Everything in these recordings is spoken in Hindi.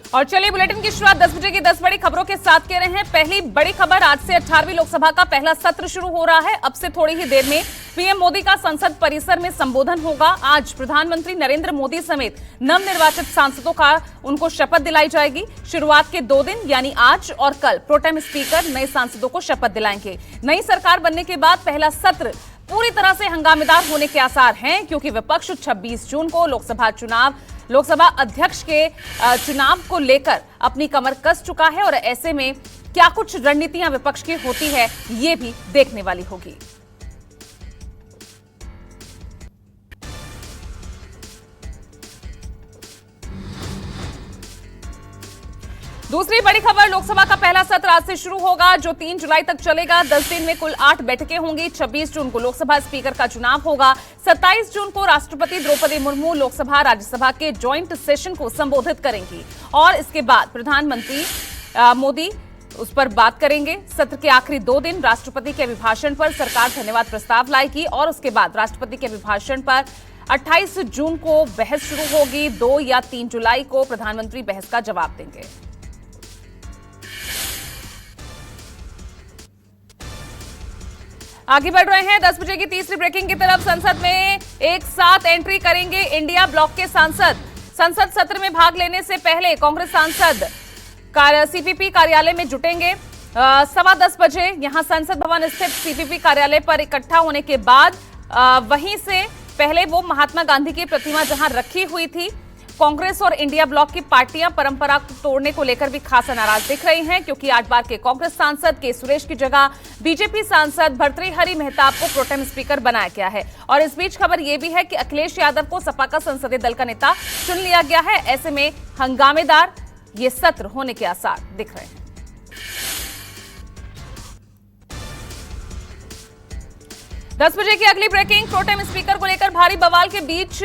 और चलिए बुलेटिन की शुरुआत 10 बजे की 10 बड़ी खबरों के साथ कर रहे हैं। पहली बड़ी खबर, आज से 18वीं लोकसभा का पहला सत्र शुरू हो रहा है। अब से थोड़ी ही देर में पीएम मोदी का संसद परिसर में संबोधन होगा। आज प्रधानमंत्री नरेंद्र मोदी समेत नवनिर्वाचित सांसदों का उनको शपथ दिलाई जाएगी। शुरुआत के 2 दिन यानी आज और कल प्रोटेम स्पीकर नए सांसदों को शपथ दिलाएंगे। नई सरकार बनने के बाद पहला सत्र पूरी तरह से हंगामेदार होने के आसार हैं, क्योंकि विपक्ष 26 जून को लोकसभा अध्यक्ष के चुनाव को लेकर अपनी कमर कस चुका है और ऐसे में क्या कुछ रणनीतियां विपक्ष की होती है, ये भी देखने वाली होगी। दूसरी बड़ी खबर, लोकसभा का पहला सत्र आज से शुरू होगा, जो 3 जुलाई तक चलेगा। 10 दिन में कुल 8 बैठकें होंगी। 26 जून को लोकसभा स्पीकर का चुनाव होगा। 27 जून को राष्ट्रपति द्रौपदी मुर्मू लोकसभा राज्यसभा के जॉइंट सेशन को संबोधित करेंगी और इसके बाद प्रधानमंत्री मोदी उस पर बात करेंगे। सत्र के आखिरी 2 दिन राष्ट्रपति के अभिभाषण पर सरकार धन्यवाद प्रस्ताव लाएगी और उसके बाद राष्ट्रपति के अभिभाषण पर 28 जून को बहस शुरू होगी। 2 या 3 जुलाई को प्रधानमंत्री बहस का जवाब देंगे। आगे बढ़ रहे हैं 10 बजे की तीसरी ब्रेकिंग की तरफ। संसद में एक साथ एंट्री करेंगे इंडिया ब्लॉक के सांसद। संसद सत्र में भाग लेने से पहले कांग्रेस सांसद सीपीपी कार्यालय में जुटेंगे। 10:15 बजे यहां संसद भवन स्थित सीपीपी कार्यालय पर इकट्ठा होने के बाद वहीं से पहले वो महात्मा गांधी की प्रतिमा जहां रखी हुई थी। कांग्रेस और इंडिया ब्लॉक की पार्टियां परंपरा को तोड़ने को लेकर भी खासा नाराज दिख रही हैं, क्योंकि 8 बार के कांग्रेस सांसद के सुरेश की जगह बीजेपी सांसद भर्तृहरि मेहताब को प्रोटेम स्पीकर बनाया गया है। और इस बीच खबर यह भी है कि अखिलेश यादव को सपा का संसदीय दल का नेता चुन लिया गया है। ऐसे में हंगामेदार ये सत्र होने के आसार दिख रहे हैं। दस बजे की अगली ब्रेकिंग, प्रोटेम स्पीकर को लेकर भारी बवाल के बीच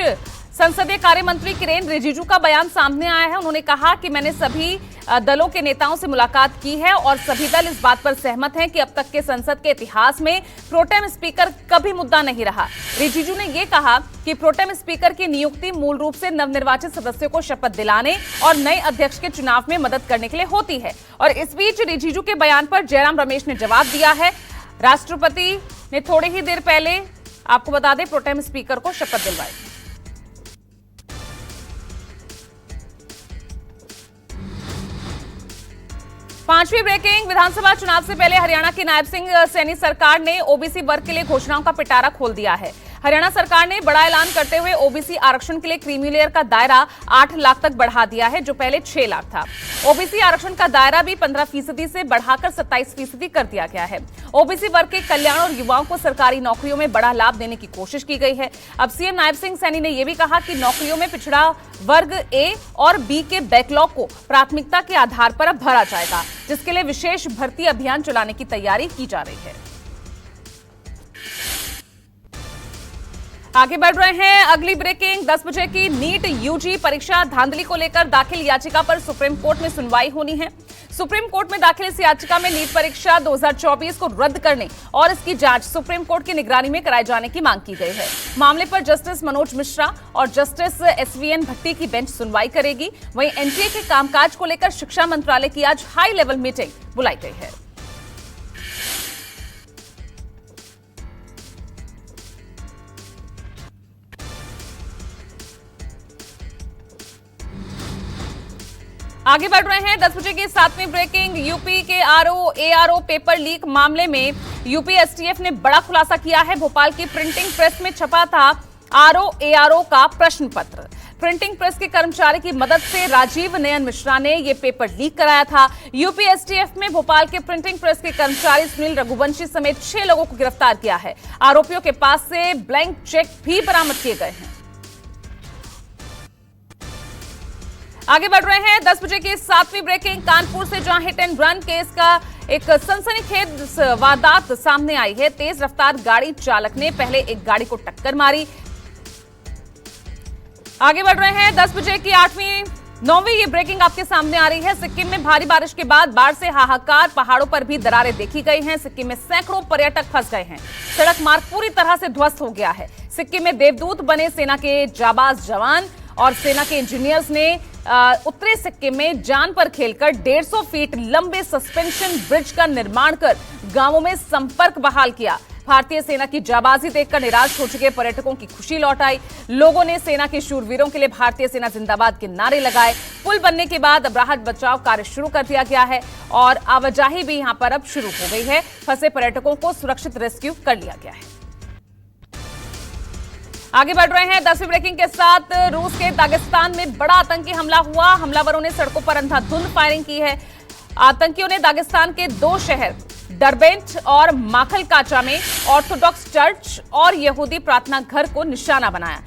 संसदीय कार्य मंत्री किरेन रिजिजू का बयान सामने आया है। उन्होंने कहा कि मैंने सभी दलों के नेताओं से मुलाकात की है और सभी दल इस बात पर सहमत हैं कि अब तक के संसद के इतिहास में प्रोटेम स्पीकर कभी मुद्दा नहीं रहा। रिजिजू ने यह कहा कि प्रोटेम स्पीकर की नियुक्ति मूल रूप से नवनिर्वाचित सदस्यों को शपथ दिलाने और नए अध्यक्ष के चुनाव में मदद करने के लिए होती है। और इस बीच रिजिजू के बयान पर जयराम रमेश ने जवाब दिया है। राष्ट्रपति ने थोड़ी ही देर पहले, आपको बता दें, प्रोटेम स्पीकर को शपथ दिलवाई। पांचवी ब्रेकिंग, विधानसभा चुनाव से पहले हरियाणा की नायब सिंह सैनी सरकार ने ओबीसी वर्ग के लिए घोषणाओं का पिटारा खोल दिया है। हरियाणा सरकार ने बड़ा ऐलान करते हुए ओबीसी आरक्षण के लिए क्रीमी लेयर का दायरा 8 लाख तक बढ़ा दिया है, जो पहले 6 लाख था। ओबीसी आरक्षण का दायरा भी 15% से बढ़ाकर 27% कर दिया गया है। ओबीसी वर्ग के कल्याण और युवाओं को सरकारी नौकरियों में बड़ा लाभ देने की कोशिश की गई है। अब सीएम नायब सिंह सैनी ने यह भी कहा कि नौकरियों में पिछड़ा वर्ग ए और बी के बैकलॉग को प्राथमिकता के आधार पर अब भरा जाएगा, जिसके लिए विशेष भर्ती अभियान चलाने की तैयारी की जा रही है। आगे बढ़ रहे हैं, अगली ब्रेकिंग 10 बजे की, नीट यूजी परीक्षा धांधली को लेकर दाखिल याचिका पर सुप्रीम कोर्ट में सुनवाई होनी है। सुप्रीम कोर्ट में दाखिल इस याचिका में नीट परीक्षा 2024 को रद्द करने और इसकी जांच सुप्रीम कोर्ट की निगरानी में कराए जाने की मांग की गई है। मामले पर जस्टिस मनोज मिश्रा और जस्टिस एसवीएन भट्टी की बेंच सुनवाई करेगी। वहीं एनटीए के कामकाज को लेकर शिक्षा मंत्रालय की आज हाई लेवल मीटिंग बुलाई गई है। आगे बढ़ रहे हैं 10 बजे की 7वीं ब्रेकिंग, यूपी के एआरओ पेपर लीक मामले में यूपी एसटीएफ ने बड़ा खुलासा किया है। भोपाल की प्रिंटिंग प्रेस में छपा था एआरओ का प्रश्न पत्र। प्रिंटिंग प्रेस के कर्मचारी की मदद से राजीव नयन मिश्रा ने यह पेपर लीक कराया था। यूपी एसटीएफ में भोपाल के प्रिंटिंग प्रेस के कर्मचारी सुनील रघुवंशी समेत 6 लोगों को गिरफ्तार किया है। आरोपियों के पास से ब्लैंक चेक भी बरामद किए गए हैं। आगे बढ़ रहे हैं 10 बजे की 7वीं ब्रेकिंग, कानपुर से जहां हिट एंड रन केस का एक सनसनीखेज वारदात सामने आई है। तेज रफ्तार गाड़ी चालक ने पहले एक गाड़ी को टक्कर मारी। आगे बढ़ रहे हैं 10 बजे की 9वीं ये ब्रेकिंग आपके सामने आ रही है। सिक्किम में भारी बारिश के बाद बाढ़ से हाहाकार, पहाड़ों पर भी दरारें देखी गई हैं। सिक्किम में सैकड़ों पर्यटक फंस गए हैं। सड़क मार्ग पूरी तरह से ध्वस्त हो गया है। सिक्किम में देवदूत बने सेना के जाबाज जवान और सेना के इंजीनियर्स ने उत्तरी सिक्किम में जान पर खेलकर 150 फीट लंबे सस्पेंशन ब्रिज का निर्माण कर गांवों में संपर्क बहाल किया। भारतीय सेना की जाबाजी देखकर निराश हो चुके पर्यटकों की खुशी लौट आई। लोगों ने सेना के शूरवीरों के लिए भारतीय सेना जिंदाबाद के नारे लगाए। पुल बनने के बाद अब राहत बचाव कार्य शुरू कर दिया गया है और आवाजाही भी यहां पर अब शुरू हो गई है। फंसे पर्यटकों को सुरक्षित रेस्क्यू कर लिया गया है। आगे बढ़ रहे हैं 10वीं ब्रेकिंग के साथ। रूस के दागिस्तान में बड़ा आतंकी हमला हुआ। हमलावरों ने सड़कों पर अंधाधुंध फायरिंग की है। आतंकियों ने दागिस्तान के 2 शहर डरबेंट और माखल काचा में ऑर्थोडॉक्स चर्च और यहूदी प्रार्थना घर को निशाना बनाया।